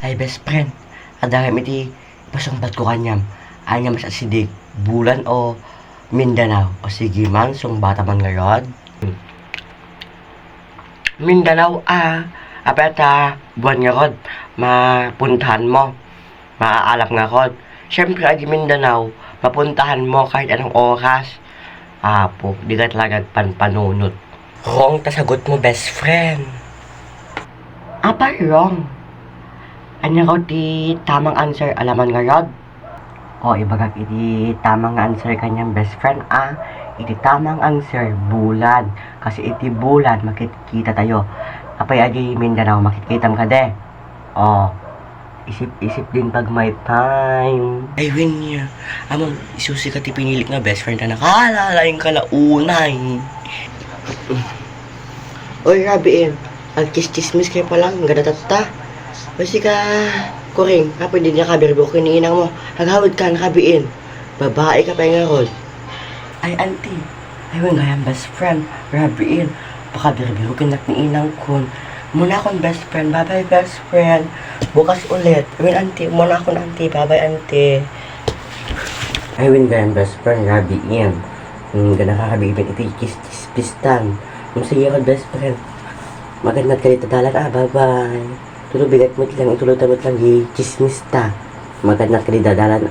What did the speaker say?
Ay, best friend. Adahim iti pasungbat ko kanyam. Anya mas asidig. Bulan o Mindanao. O sige man, sungbata man ngayon. Mindanao, apeta, buwan nga rod. Mapuntahan mo. Maaalap nga rod. Siyempre, adi Mindanao, mapuntahan mo kahit anong oras. Apo, di ka talaga panpanunot. Wrong, tasagot mo, best friend. Apa, wrong. Anya ko di tamang answer alaman nga rod. O ibagak iti tamang answer kanyang best friend iti tamang answer bulan. Kasi iti bulan makikita tayo. Apay adi Mindanao makikitam ka de. O isip-isip din pag may time. Ay win niya. Amang isusi ka ti pinilik nga best friend na nakalalaing kalaunay. Oy Rabiin, agkis-kismis kayo palang gadatata. Basi ka, kuring, kapag di niya kabirbo, kiniinang mo, haghawad ka, nakabiin. Babae ka pa nga rod. Ay, auntie, ay, nga yung best friend, rabiin. Baka birbo, kinak ni inang kun. Muna akong best friend, bye-bye best friend. Bukas ulit. Ay, auntie, muna akong auntie, bye-bye auntie. Ay, nga yung best friend, rabiin. Gana kakabibin, iti kis-pistan. Sige ako best friend. Magandang kalita dalan, bye-bye. Tulog bigat mo lang, itulog tamot lang, chismis ta. Magandang kalidadalan,